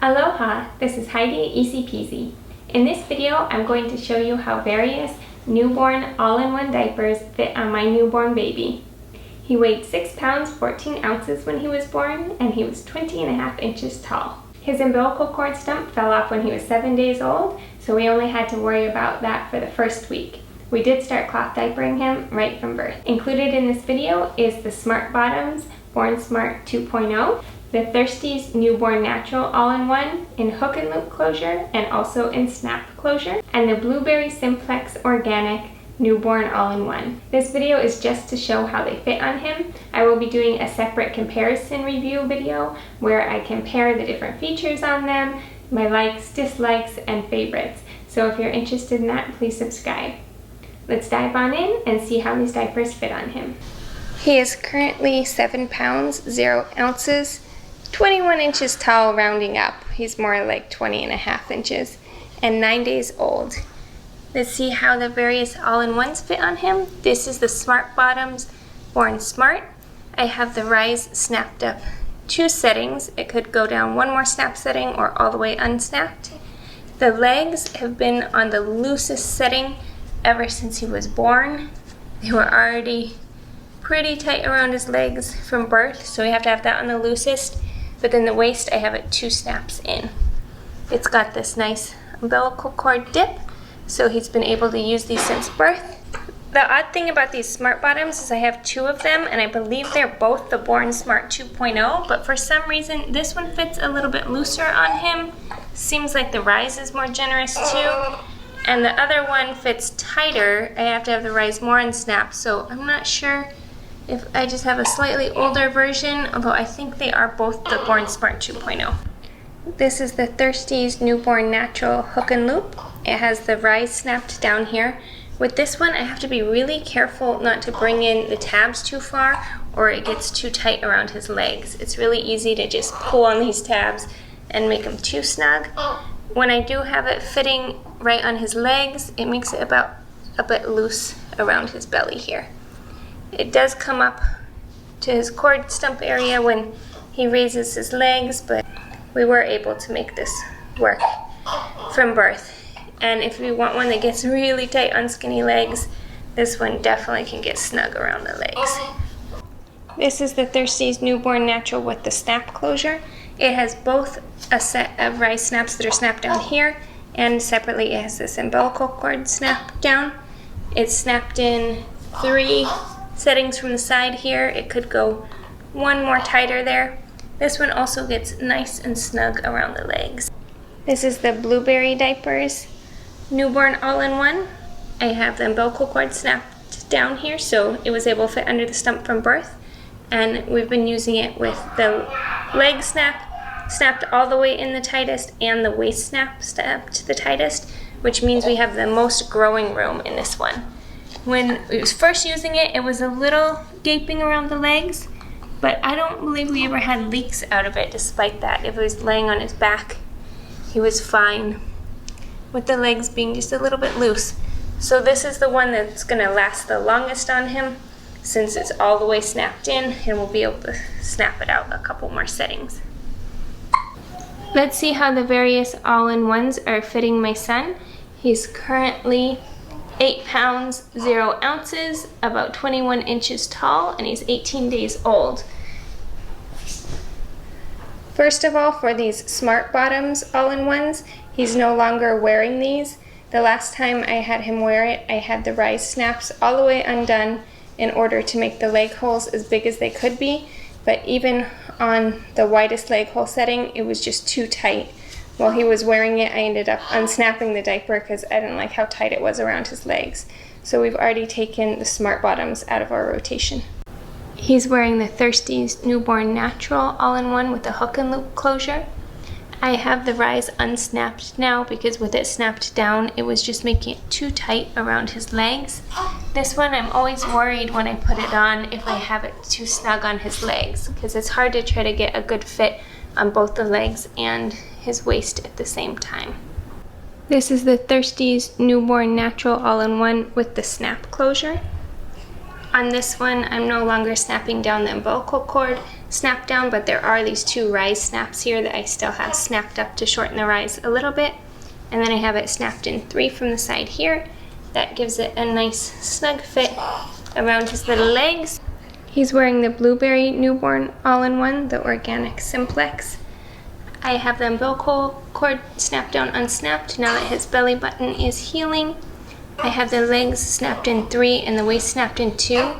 Aloha, this is Heidi Easy Peasy. In this video, I'm going to show you how various newborn all-in-one diapers fit on my newborn baby. He weighed 6 pounds 14 ounces when he was born, and he was 20.5 inches tall. His umbilical cord stump fell off when he was 7 days old, so we only had to worry about that for the first week. We did start cloth diapering him right from birth. Included in this video is the Smart Bottoms Born Smart 2.0, the Thirsties Newborn Natural All-in-One in hook and loop closure and also in snap closure, and the Blueberry Simplex Organic Newborn All-in-One. This video is just to show how they fit on him. I will be doing a separate comparison review video where I compare the different features on them, my likes, dislikes, and favorites. So if you're interested in that, please subscribe. Let's dive on in and see how these diapers fit on him. He is currently 7 pounds, 0 ounces, 21 inches tall rounding up. He's more like 20.5 inches, and 9 days old. Let's see how the various all-in-ones fit on him. This is the Smart Bottoms Born Smart. I have the rise snapped up 2 settings. It could go down 1 more snap setting or all the way unsnapped. The legs have been on the loosest setting ever since he was born. They were already pretty tight around his legs from birth, so we have to have that on the loosest. But then the waist, I have it 2 snaps in. It's got this nice umbilical cord dip, so he's been able to use these since birth. The odd thing about these Smart Bottoms is I have 2 of them, and I believe they're both the Born Smart 2.0, but for some reason this one fits a little bit looser on him. Seems like the rise is more generous too. And the other one fits tighter. I have to have the rise more unsnapped, so I'm not sure if I just have a slightly older version, although I think they are both the Born Smart 2.0. This is the Thirsties Newborn Natural Hook and Loop. It has the rise snapped down here. With this one, I have to be really careful not to bring in the tabs too far or it gets too tight around his legs. It's really easy to just pull on these tabs and make them too snug. When I do have it fitting right on his legs, it makes it about a bit loose around his belly here. It does come up to his cord stump area when he raises his legs, but we were able to make this work from birth. And if you want one that gets really tight on skinny legs, this one definitely can get snug around the legs. This is the Thirsties Newborn Natural with the snap closure. It has both a set of rise snaps that are snapped down here, and separately it has this umbilical cord snap down. It's snapped in 3 settings from the side here. It could go 1 more tighter there. This one also gets nice and snug around the legs. This is the Blueberry Diapers Newborn All-in-One. I have the umbilical cord snapped down here, so it was able to fit under the stump from birth. And we've been using it with the leg snap snapped all the way in the tightest and the waist snap snapped the tightest, which means we have the most growing room in this one. When we was first using it, it was a little gaping around the legs, but I don't believe we ever had leaks out of it despite that. If it was laying on his back, he was fine with the legs being just a little bit loose. So this is the one that's gonna last the longest on him since it's all the way snapped in, and we'll be able to snap it out a couple more settings. Let's see how the various all-in-ones are fitting my son. He's currently 8 pounds, 0 ounces, about 21 inches tall, and he's 18 days old. First of all, for these Smart Bottoms all-in-ones, he's no longer wearing these. The last time I had him wear it, I had the rise snaps all the way undone in order to make the leg holes as big as they could be, but even on the widest leg hole setting, it was just too tight. While he was wearing it, I ended up unsnapping the diaper because I didn't like how tight it was around his legs. So we've already taken the Smart Bottoms out of our rotation. He's wearing the Thirsties Newborn Natural All-in-One with a hook and loop closure. I have the rise unsnapped now because with it snapped down, it was just making it too tight around his legs. This one, I'm always worried when I put it on if I have it too snug on his legs because it's hard to try to get a good fit on both the legs and his waist at the same time. This is the Thirsties Newborn Natural All-in-One with the snap closure. On this one, I'm no longer snapping down the umbilical cord. snap down, but there are these 2 rise snaps here that I still have snapped up to shorten the rise a little bit. And then I have it snapped in 3 from the side here. That gives it a nice snug fit around his little legs. He's wearing the Blueberry Newborn All-in-One, the organic Simplex. I have the umbilical cord snapped down unsnapped now that his belly button is healing. I have the legs snapped in 3 and the waist snapped in 2.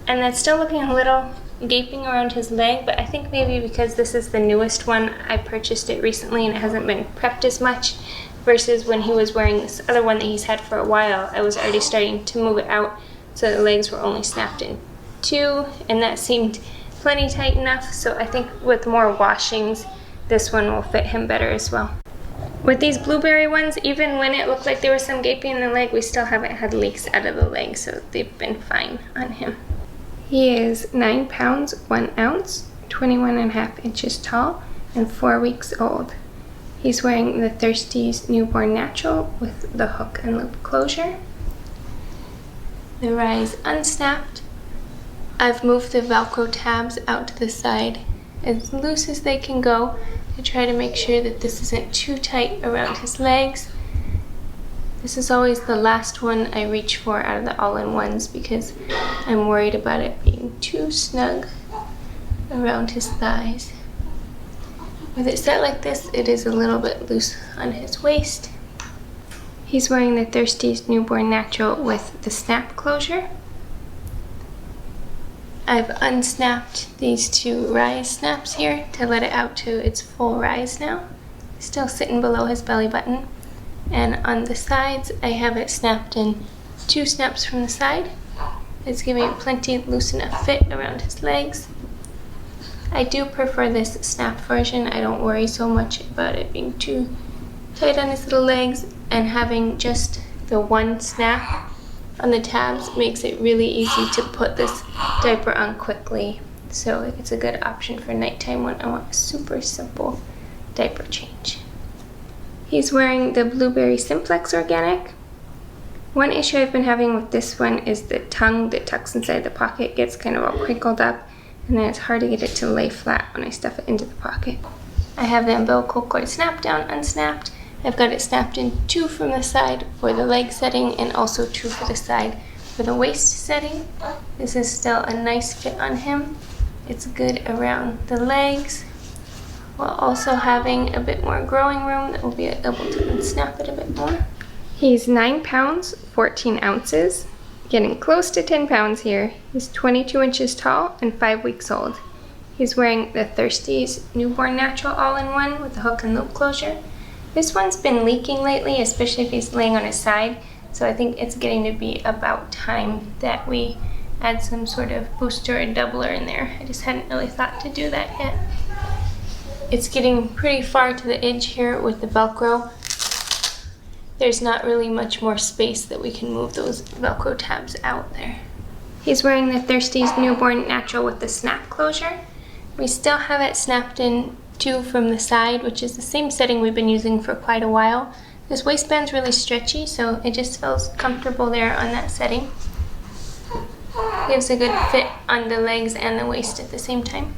And that's still looking a little gaping around his leg, but I think maybe because this is the newest one, I purchased it recently and it hasn't been prepped as much, versus when he was wearing this other one that he's had for a while, I was already starting to move it out so the legs were only snapped in 2, and that seemed plenty tight enough, so I think with more washings, this one will fit him better as well. With these blueberry ones, even when it looked like there was some gaping in the leg, we still haven't had leaks out of the leg, so they've been fine on him. He is 9 pounds, 1 ounce, 21.5 inches tall, and 4 weeks old. He's wearing the Thirsties Newborn Natural with the hook and loop closure. The rise unsnapped. I've moved the Velcro tabs out to the side as loose as they can go to try to make sure that this isn't too tight around his legs. This is always the last one I reach for out of the all-in-ones because I'm worried about it being too snug around his thighs. With it set like this, it is a little bit loose on his waist. He's wearing the Thirsties Newborn Natural with the snap closure. I've unsnapped these 2 rise snaps here to let it out to its full rise now. Still sitting below his belly button. And on the sides, I have it snapped in 2 snaps from the side. It's giving it plenty loose enough fit around his legs. I do prefer this snap version. I don't worry so much about it being too tight on his little legs, and having just the 1 snap on the tabs makes it really easy to put this diaper on quickly. So it's a good option for nighttime when I want a super simple diaper change. He's wearing the Blueberry Simplex Organic. One issue I've been having with this one is the tongue that tucks inside the pocket gets kind of all crinkled up, and then it's hard to get it to lay flat when I stuff it into the pocket. I have the umbilical cord snap down unsnapped. I've got it snapped in 2 from the side for the leg setting and also 2 for the side for the waist setting. This is still a nice fit on him. It's good around the legs, while also having a bit more growing room that will be able to unsnap it a bit more. He's 9 pounds, 14 ounces, getting close to 10 pounds here. He's 22 inches tall and 5 weeks old. He's wearing the Thirsties Newborn Natural All-in-One with the hook and loop closure. This one's been leaking lately, especially if he's laying on his side, so I think it's getting to be about time that we add some sort of booster or doubler in there. I just hadn't really thought to do that yet. It's getting pretty far to the edge here with the Velcro. There's not really much more space that we can move those Velcro tabs out there. He's wearing the Thirsties Newborn Natural with the snap closure. We still have it snapped in 2 from the side, which is the same setting we've been using for quite a while. This waistband's really stretchy, so it just feels comfortable there on that setting. Gives a good fit on the legs and the waist at the same time.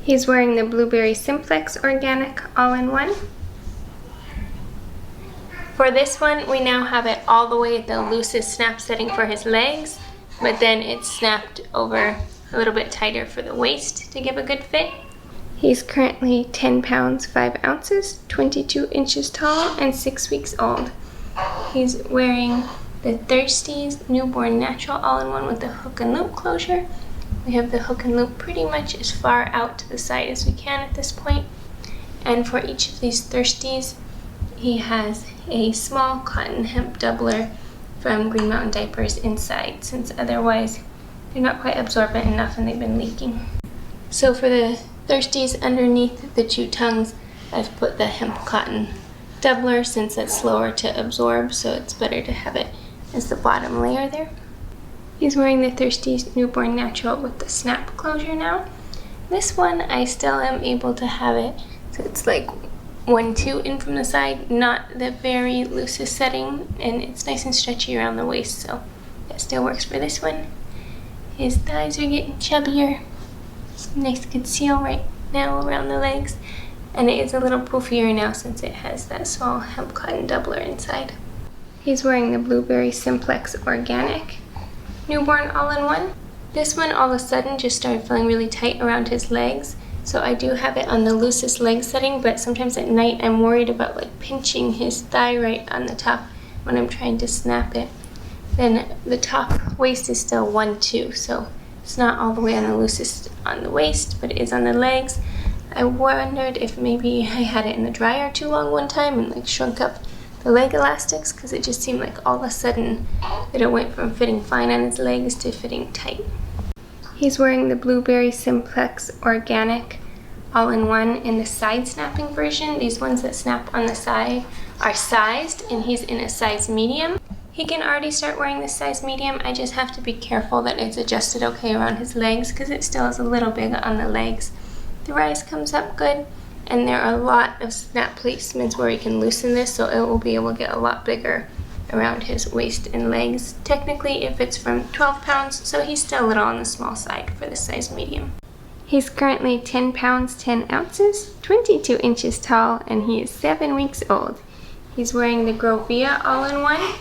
He's wearing the Blueberry Simplex Organic All-in-One. For this one, we now have it all the way at the loosest snap setting for his legs, but then it's snapped over a little bit tighter for the waist to give a good fit. He's currently 10 pounds, 5 ounces, 22 inches tall, and 6 weeks old. He's wearing the Thirsties Newborn Natural All-in-One with the hook and loop closure. We have the hook and loop pretty much as far out to the side as we can at this point. And for each of these Thirsties, he has a small cotton hemp doubler from Green Mountain Diapers inside, since otherwise they're not quite absorbent enough and they've been leaking. So for the Thirsties underneath the 2 tongues, I've put the hemp cotton doubler since it's slower to absorb, so it's better to have it as the bottom layer there. He's wearing the Thirsties Newborn Natural with the snap closure now. This one I still am able to have it so it's like 1-2 in from the side, not the very loosest setting, and it's nice and stretchy around the waist, so that still works for this one. His thighs are getting chubbier. nice conceal right now around the legs, and it is a little poofier now since it has that small hemp cotton doubler inside. He's wearing the Blueberry Simplex Organic Newborn All-in-One. This one all of a sudden just started feeling really tight around his legs, so I do have it on the loosest leg setting, but sometimes at night I'm worried about like pinching his thigh right on the top when I'm trying to snap it. Then the top waist is still 1-2, so it's not all the way on the loosest on the waist, but it is on the legs. I wondered if maybe I had it in the dryer too long one time and like shrunk up the leg elastics, because it just seemed like all of a sudden that it went from fitting fine on his legs to fitting tight. He's wearing the Blueberry Simplex Organic All-in-One in the side snapping version. These ones that snap on the side are sized, and he's in a size medium. He can already start wearing this size medium. I just have to be careful that it's adjusted okay around his legs, because it still is a little big on the legs. The rise comes up good, and there are a lot of snap placements where you can loosen this, so it will be able to get a lot bigger around his waist and legs. Technically it fits from 12 pounds, so he's still a little on the small side for the size medium. He's currently 10 pounds 10 ounces, 22 inches tall, and he is 7 weeks old. He's wearing the Grovia All-in-One.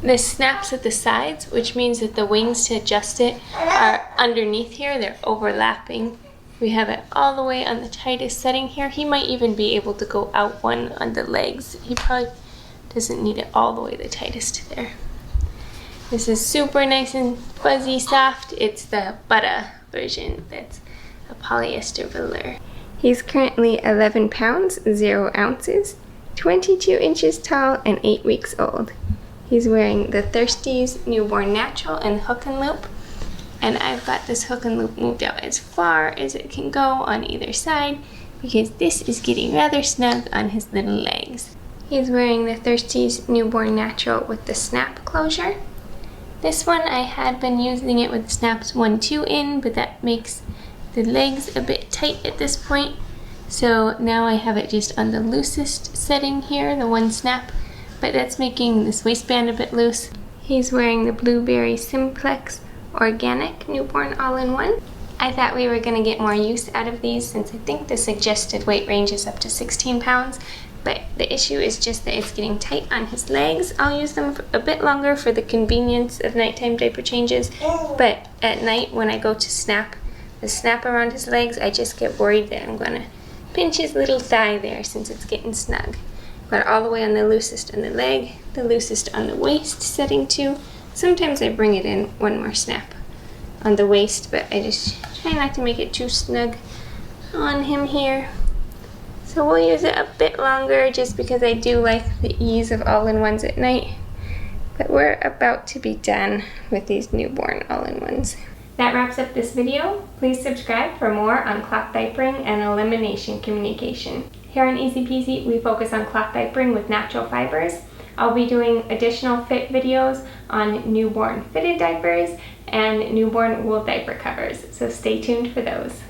This snaps at the sides, which means that the wings to adjust it are underneath here. They're overlapping. We have it all the way on the tightest setting here. He might even be able to go out one on the legs. He probably doesn't need it all the way the tightest there. This is super nice and fuzzy soft. It's the Butter version that's a polyester velour. He's currently 11 pounds 0 ounces, 22 inches tall, and 8 weeks old. He's wearing the Thirsties Newborn Natural and hook and loop. And I've got this hook and loop moved out as far as it can go on either side, because this is getting rather snug on his little legs. He's wearing the Thirsties Newborn Natural with the snap closure. This one I had been using it with snaps 1-2 in, but that makes the legs a bit tight at this point. So now I have it just on the loosest setting here, the one snap, but that's making this waistband a bit loose. He's wearing the Blueberry Simplex Organic Newborn All-in-One. I thought we were going to get more use out of these, since I think the suggested weight range is up to 16 pounds, but the issue is just that it's getting tight on his legs. I'll use them for a bit longer for the convenience of nighttime diaper changes, but at night when I go to snap the snap around his legs, I just get worried that I'm going to pinch his little thigh there since it's getting snug. But all the way on the loosest on the leg, the loosest on the waist setting too. Sometimes I bring it in one more snap on the waist, but I just try not to make it too snug on him here. So we'll use it a bit longer just because I do like the ease of all-in-ones at night. But we're about to be done with these newborn all-in-ones. That wraps up this video. Please subscribe for more on cloth diapering and elimination communication. Here on Easy Peasy, we focus on cloth diapering with natural fibers. I'll be doing additional fit videos on newborn fitted diapers and newborn wool diaper covers, so stay tuned for those.